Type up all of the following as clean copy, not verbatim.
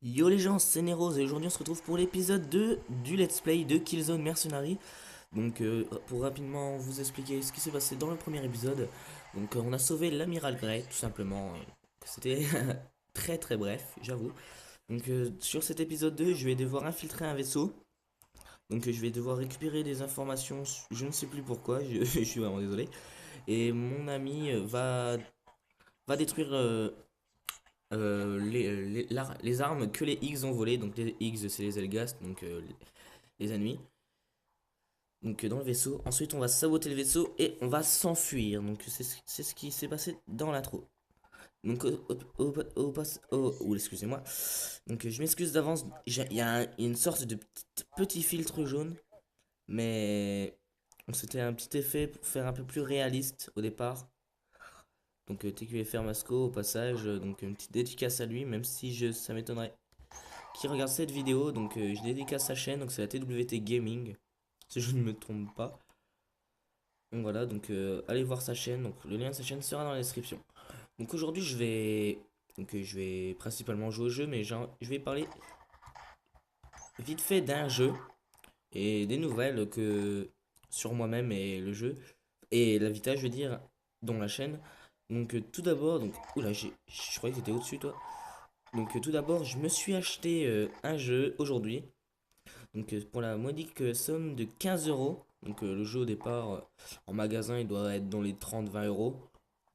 Yo les gens, c'est Neros et aujourd'hui on se retrouve pour l'épisode 2 du Let's Play de Killzone Mercenary. Donc pour rapidement vous expliquer ce qui s'est passé dans le premier épisode, donc on a sauvé l'amiral Grey tout simplement. C'était très très bref, j'avoue. Donc sur cet épisode 2, je vais devoir infiltrer un vaisseau. Donc je vais devoir récupérer des informations, je ne sais plus pourquoi, je suis vraiment désolé. Et mon ami va détruire les armes que les X ont volées. Donc les X c'est les Elgast, donc les ennemis. Donc dans le vaisseau. Ensuite on va saboter le vaisseau et on va s'enfuir. Donc c'est ce qui s'est passé dans l'intro. Donc excusez-moi. Donc je m'excuse d'avance. Il y a une sorte de petit filtre jaune. Mais c'était un petit effet pour faire un peu plus réaliste au départ. Donc TQFR Masco au passage. Donc une petite dédicace à lui. Même si ça m'étonnerait qui regarde cette vidéo. Donc je dédicace sa chaîne, donc c'est la TWT Gaming, si je ne me trompe pas. Donc voilà, donc allez voir sa chaîne, donc le lien de sa chaîne sera dans la description. Donc aujourd'hui je vais principalement jouer au jeu, mais je vais parler vite fait d'un jeu et des nouvelles que sur moi-même et le jeu et la Vita, je veux dire, dans la chaîne. Donc tout d'abord, donc oula, je croyais que c'était au-dessus toi. Donc tout d'abord, je me suis acheté un jeu aujourd'hui. Donc pour la modique somme de 15 euros. Donc le jeu au départ en magasin il doit être dans les 30-20 euros.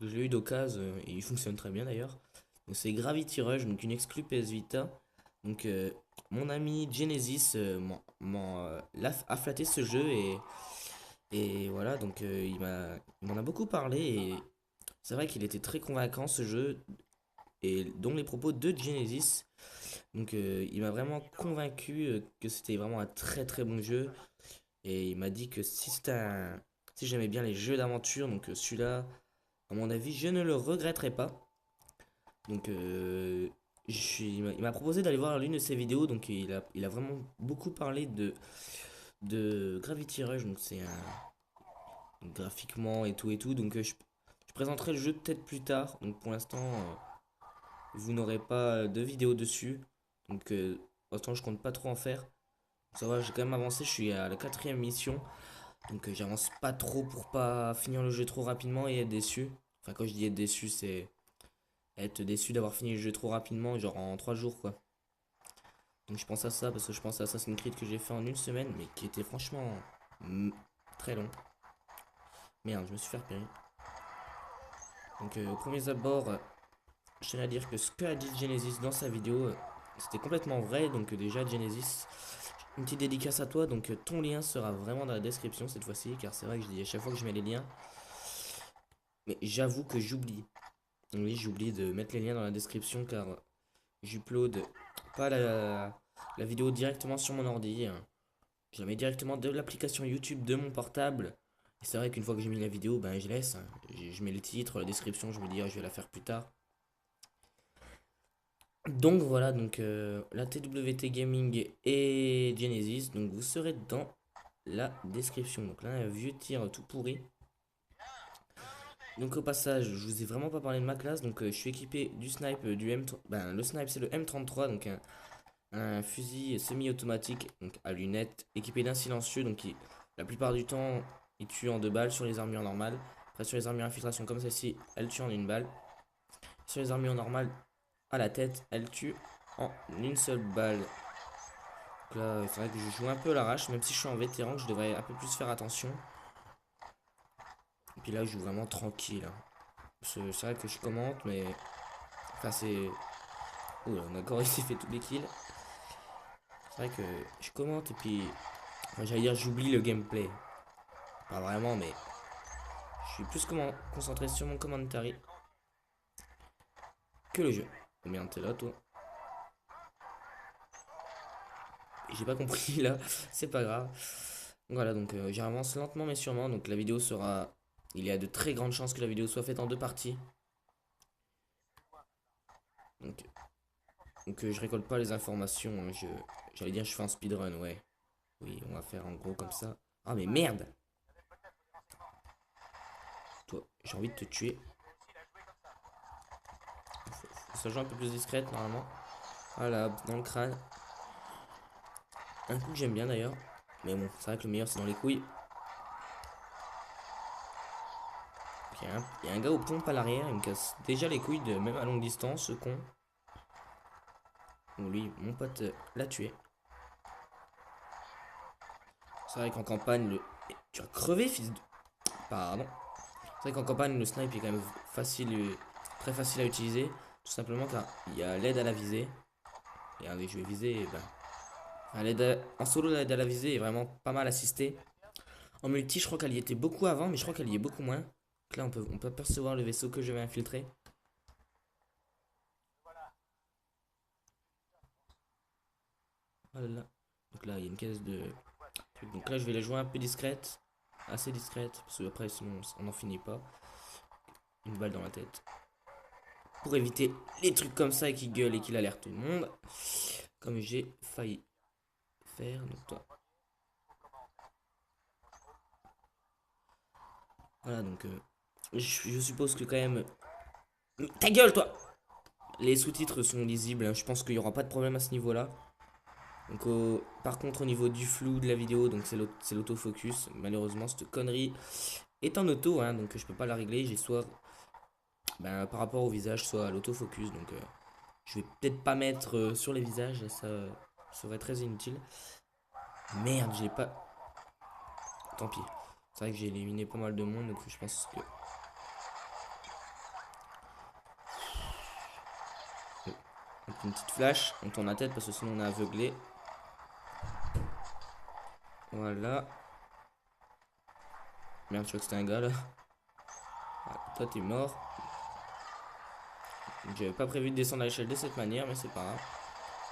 Je l'ai eu d'occasion et il fonctionne très bien d'ailleurs. Donc c'est Gravity Rush, donc une exclu PS Vita. Donc mon ami Genesis a flatté ce jeu et voilà, donc il m'en a beaucoup parlé et c'est vrai qu'il était très convaincant ce jeu et dont les propos de Genesis. Donc il m'a vraiment convaincu que c'était vraiment un très très bon jeu. Et il m'a dit que si j'aimais bien les jeux d'aventure, donc celui-là, à mon avis, je ne le regretterai pas. Donc il m'a proposé d'aller voir l'une de ses vidéos. Donc il a vraiment beaucoup parlé de Gravity Rush. Donc c'est graphiquement et tout. Donc je présenterai le jeu peut-être plus tard. Donc pour l'instant, vous n'aurez pas de vidéo dessus. Donc pour l'instant, je compte pas trop en faire. Ça va, j'ai quand même avancé, je suis à la quatrième mission. Donc j'avance pas trop pour pas finir le jeu trop rapidement et être déçu. Enfin quand je dis être déçu, c'est être déçu d'avoir fini le jeu trop rapidement, genre en 3 jours quoi. Donc je pense à ça parce que je pense à Assassin's Creed que j'ai fait en une semaine mais qui était franchement mm, très long. Merde, je me suis fait repérer. Donc au premier abord, je tiens à dire que ce qu'a dit Genesis dans sa vidéo, c'était complètement vrai. Donc déjà Genesis, une petite dédicace à toi. Donc ton lien sera vraiment dans la description cette fois-ci car c'est vrai que je dis à chaque fois que je mets les liens. Mais j'avoue que j'oublie. Oui, j'oublie de mettre les liens dans la description car j'upload pas la vidéo directement sur mon ordi, hein. Je la mets directement de l'application YouTube de mon portable. Et c'est vrai qu'une fois que j'ai mis la vidéo, ben je laisse, hein. Je mets le titre, la description, je me dis ah, je vais la faire plus tard. Donc voilà, donc la TWT Gaming et Genesis, donc vous serez dans la description. Donc là, un vieux tir tout pourri. Donc au passage, je vous ai vraiment pas parlé de ma classe, donc je suis équipé du snipe du Ben, le snipe c'est le M33, donc un fusil semi-automatique, donc à lunettes, équipé d'un silencieux, donc la plupart du temps il tue en 2 balles sur les armures normales. Après sur les armures infiltration comme celle-ci, elle tue en 1 balle. Sur les armures normales, à la tête, elle tue en une seule balle. Donc là, c'est vrai que je joue un peu à l'arrache, même si je suis en vétéran, que je devrais un peu plus faire attention. Et puis là, je joue vraiment tranquille, hein. C'est vrai que je commente, mais enfin c'est... Ouh, d'accord, il s'est fait tous les kills. C'est vrai que je commente et puis... Enfin, j'allais dire j'oublie le gameplay. Pas vraiment, mais je suis plus concentré sur mon commentary que le jeu. Oh merde, t'es là, toi. J'ai pas compris là, c'est pas grave. Voilà, donc j'avance lentement mais sûrement. Donc la vidéo sera... Il y a de très grandes chances que la vidéo soit faite en 2 parties. Donc, je récolte pas les informations, hein. J'allais dire je fais un speedrun, ouais. Oui, on va faire en gros comme ça. Ah mais merde. Toi, j'ai envie de te tuer. Faut que ça joue un peu plus discrète normalement. Voilà, dans le crâne. Un coup que j'aime bien d'ailleurs. Mais bon, c'est vrai que le meilleur c'est dans les couilles. Il y a un gars aux pompes à l'arrière, il me casse déjà les couilles de même à longue distance, ce con. Bon, lui, mon pote l'a tué. C'est vrai qu'en campagne, eh, tu as crevé, fils de. Pardon. C'est vrai qu'en campagne, le snipe est quand même facile, très facile à utiliser. Tout simplement car il y a l'aide à la visée. Et allez, je vais viser. Et ben, en solo, l'aide à la visée est vraiment pas mal assistée. En multi, je crois qu'elle y était beaucoup avant, mais je crois qu'elle y est beaucoup moins. Donc là, on peut apercevoir le vaisseau que je vais infiltrer. Voilà. Donc là, il y a une caisse de trucs. Donc là, je vais la jouer un peu discrète. Assez discrète. Parce que après, sinon, on n'en finit pas. Une balle dans la tête. Pour éviter les trucs comme ça et qui gueulent et qui alertent tout le monde. Comme j'ai failli faire. Donc toi. Voilà, donc je suppose que quand même. Ta gueule, toi! Les sous-titres sont lisibles, hein. Je pense qu'il n'y aura pas de problème à ce niveau-là. Donc, par contre, au niveau du flou de la vidéo, donc c'est l'autofocus. Malheureusement, cette connerie est en auto, hein, donc je peux pas la régler. J'ai soit ben, par rapport au visage, soit à l'autofocus. Donc, je vais peut-être pas mettre sur les visages, ça serait très inutile. Merde, j'ai pas. Tant pis. C'est vrai que j'ai éliminé pas mal de monde, donc je pense que. Une petite flash, on tourne la tête parce que sinon on est aveuglé. Voilà. Merde, je crois que c'était un gars là. Ah, toi t'es mort. J'avais pas prévu de descendre à l'échelle de cette manière, mais c'est pas grave.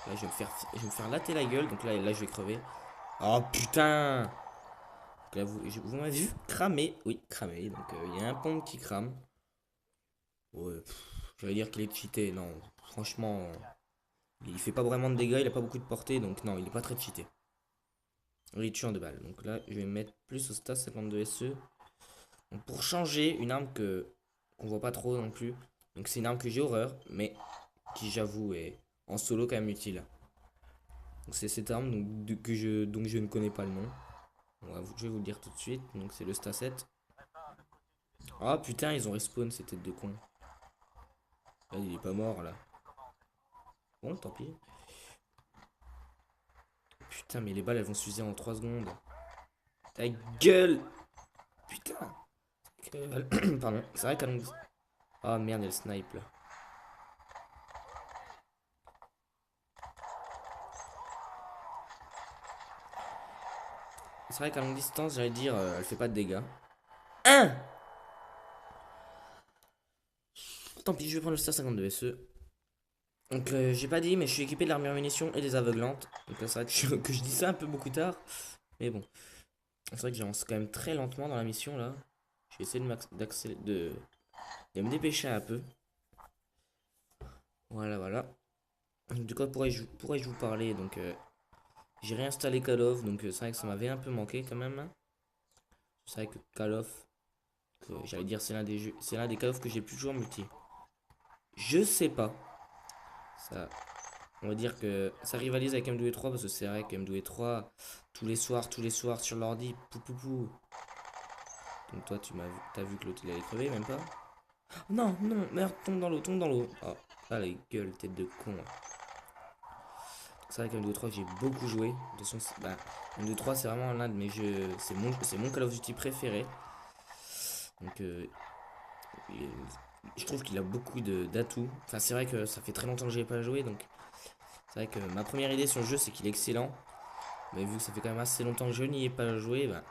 Là je vais me faire latter la gueule, donc là je vais crever. Oh putain! Donc là vous m'avez vu cramer. Oui, cramer. Donc il y a un pompe qui crame. Ouais, j'allais dire qu'il est cheaté. Non, franchement, il fait pas vraiment de dégâts, il a pas beaucoup de portée, donc non, il est pas très cheaté. Il tue en 2 balles. Donc là, je vais mettre plus au stat 52 SE. Donc pour changer une arme qu'on voit pas trop non plus. Donc c'est une arme que j'ai horreur, mais qui j'avoue est en solo quand même utile. Donc c'est cette arme donc je ne connais pas le nom. Je vais vous le dire tout de suite. Donc c'est le stat 7. Ah putain, ils ont respawn ces têtes de con. Là, il est pas mort là. Bon, tant pis. Putain, mais les balles elles vont s'user en 3 secondes. Ta gueule! Putain! Pardon, c'est vrai qu'à longue. Ah merde, il y a le snipe là. C'est vrai qu'à longue distance, j'allais dire, elle fait pas de dégâts. Un. Tant pis, je vais prendre le Star 52 SE. Donc, j'ai pas dit, mais je suis équipé de l'armure munitions et des aveuglantes. Donc là, c'est vrai que je dis ça un peu beaucoup tard. Mais bon, c'est vrai que j'avance quand même très lentement dans la mission là. Je vais essayer de me dépêcher un peu. Voilà, voilà. De quoi pourrais-je vous parler? Donc, j'ai réinstallé Call of. Donc, c'est vrai que ça m'avait un peu manqué quand même. C'est vrai que Call of, j'allais dire, c'est l'un des Call of que j'ai le plus joué en multi. Je sais pas. Ça, on va dire que ça rivalise avec M2E3 parce que c'est vrai que M2E3, tous les soirs sur l'ordi, pou pou pou. Donc toi, t'as vu que l'autre il allait crever, même pas. Non, non, merde, tombe dans l'eau, tombe dans l'eau. Oh, ah la gueule, tête de con. C'est vrai qu'M2E3 j'ai beaucoup joué. De toute façon, bah, M2E3 c'est vraiment l'un de mes jeux, c'est mon Call of Duty préféré. Donc je trouve qu'il a beaucoup d'atouts. Enfin, c'est vrai que ça fait très longtemps que j'ai pas joué, donc c'est vrai que ma première idée sur le jeu c'est qu'il est excellent. Mais vu que ça fait quand même assez longtemps que je n'y ai pas joué, bah,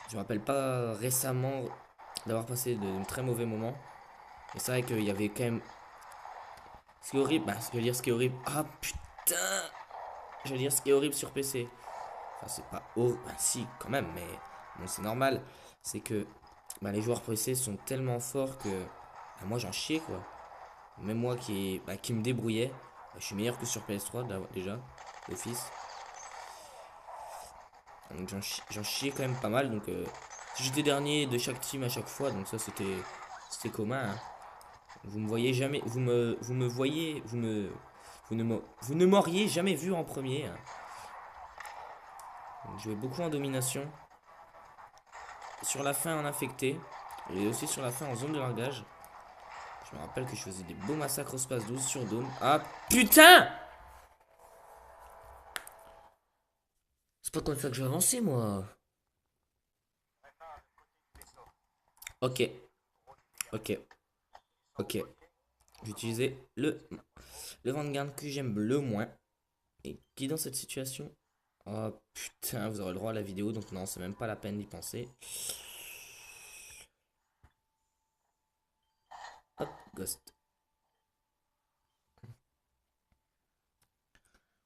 je me rappelle pas récemment d'avoir passé de très mauvais moments. Et c'est vrai qu'il y avait quand même. Ce qui est horrible, bah, ce que je veux dire, ce qui est horrible. Ah putain! Je veux dire, ce qui est horrible sur PC. Enfin, c'est pas horrible. Bah, si, quand même, mais bon, c'est normal. C'est que bah, les joueurs PC sont tellement forts que bah, moi j'en chiais quoi. Même moi qui me débrouillais, bah, je suis meilleur que sur PS3 déjà, Office. Donc j'en chiais quand même pas mal. Donc j'étais dernier de chaque team à chaque fois. Donc ça c'était commun, hein. Vous me voyez jamais. Vous me voyez. Vous ne m'auriez jamais vu en premier. Hein. Je jouais beaucoup en domination. Sur la fin en infecté. Et aussi sur la fin en zone de largage. Je me rappelle que je faisais des beaux massacres au space 12 sur Dome. Ah putain! C'est pas comme ça que je vais avancer moi. Ok. Ok. Ok. J'ai utilisé le Vanguard que j'aime le moins. Et qui dans cette situation. Oh putain, vous aurez le droit à la vidéo. Donc non, c'est même pas la peine d'y penser. Hop, Ghost.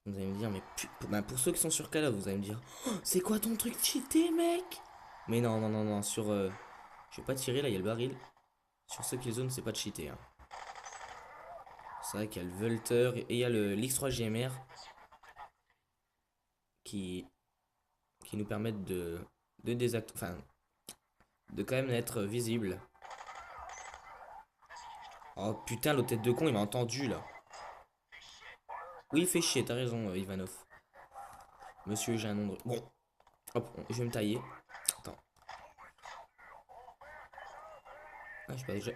Vous allez me dire, mais bah, pour ceux qui sont sur Call of, vous allez me dire, oh, c'est quoi ton truc cheaté, mec? Mais non, non, non, non, sur. Je vais pas tirer, là, il y a le baril. Sur ce kill zone, c'est pas de cheater. Hein. C'est vrai qu'il y a le Vulter et il y a le l'X3 GMR qui nous permettent de désactiver. Enfin, de quand même être visible. Oh putain, l'autre tête de con, il m'a entendu là. Oui, il fait chier, t'as raison, Ivanov. Monsieur, j'ai un nom de. Bon, hop, je vais me tailler. Attends. Ah, je sais pas déjà.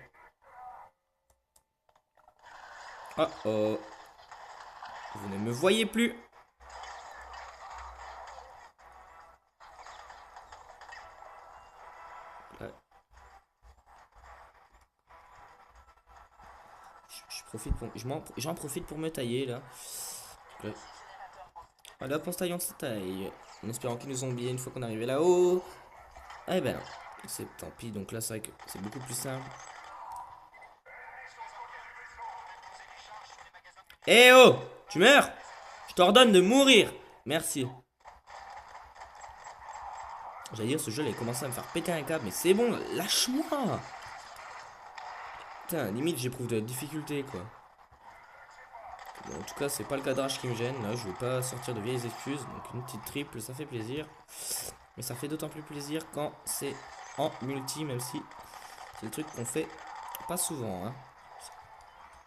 Oh oh. Vous ne me voyez plus. Là. Je profite pour. J'en profite pour me tailler là. Là. Voilà, on se taille, on se taille. En espérant qu'ils nous ont oublié une fois qu'on est arrivé là-haut. Eh ben, c'est tant pis. Donc là, c'est vrai que c'est beaucoup plus simple. Eh oh! Tu meurs? Je t'ordonne de mourir! Merci. J'allais dire, ce jeu, il a commencé à me faire péter un câble, mais c'est bon, lâche-moi! Putain, limite, j'éprouve de la difficulté, quoi. Bon, en tout cas, c'est pas le cadrage qui me gêne. Là, je vais pas sortir de vieilles excuses. Donc, une petite triple, ça fait plaisir. Mais ça fait d'autant plus plaisir quand c'est en multi, même si c'est le truc qu'on fait pas souvent. Hein.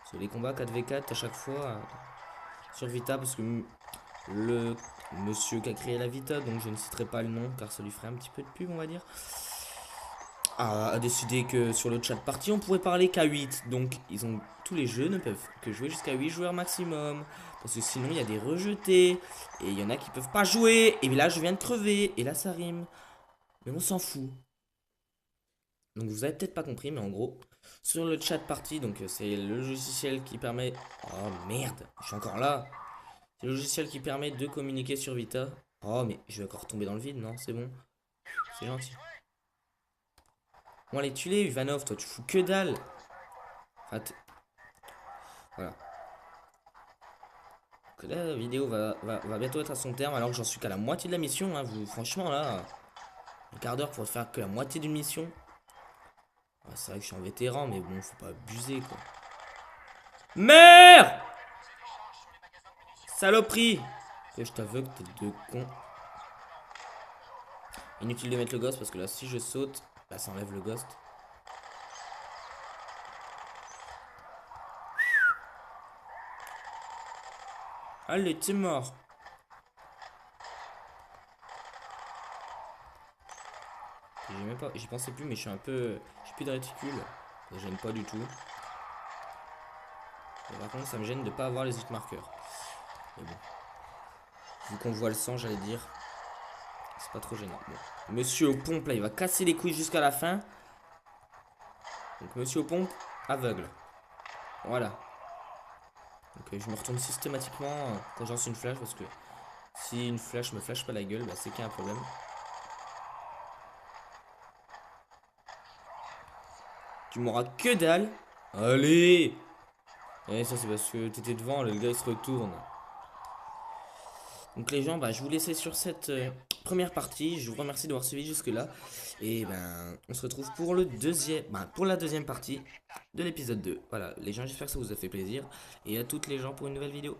Sur les combats 4v4 à chaque fois sur Vita, parce que le monsieur qui a créé la Vita, donc je ne citerai pas le nom car ça lui ferait un petit peu de pub, on va dire, a décidé que sur le chat party on pourrait parler qu'à 8. Donc ils ont tous les jeux ne peuvent que jouer jusqu'à 8 joueurs maximum. Parce que sinon il y a des rejetés. Et il y en a qui peuvent pas jouer. Et là je viens de crever. Et là ça rime. Mais on s'en fout. Donc vous avez peut-être pas compris, mais en gros, sur le chat party, donc c'est le logiciel qui permet. Oh merde, je suis encore là. C'est le logiciel qui permet de communiquer sur Vita. Oh mais je vais encore tomber dans le vide, non? C'est bon. C'est gentil. Bon allez, tu l'es, Ivanov, toi tu fous que dalle. Enfin, voilà. Donc là, la vidéo va bientôt être à son terme alors que j'en suis qu'à la moitié de la mission. Hein. Franchement là, un quart d'heure pour faire que la moitié d'une mission. Ouais, c'est vrai que je suis un vétéran, mais bon, faut pas abuser quoi. Merde! Saloperie! Que je t'aveugle, t'es de con. Inutile de mettre le ghost parce que là, si je saute, là ça enlève le ghost. Allez, t'es mort. J'y pensais plus, mais je suis un peu. J'ai plus de réticule. Ça me gêne pas du tout. Et par contre, ça me gêne de pas avoir les hit marqueurs. Mais bon. Vu qu'on voit le sang, j'allais dire. C'est pas trop gênant. Bon. Monsieur aux pompes, là, il va casser les couilles jusqu'à la fin. Donc, monsieur aux pompes, aveugle. Voilà. Donc, je me retourne systématiquement quand j'en suis une flash. Parce que si une flash me flash pas la gueule, bah, c'est qu'il y a un problème. Tu m'auras que dalle. Allez! Et ça, c'est parce que t'étais devant, le gars il se retourne. Donc les gens, bah, je vous laisse sur cette première partie. Je vous remercie d'avoir suivi jusque-là. Et ben, on se retrouve pour le pour la deuxième partie de l'épisode 2. Voilà, les gens, j'espère que ça vous a fait plaisir. Et à toutes les gens pour une nouvelle vidéo.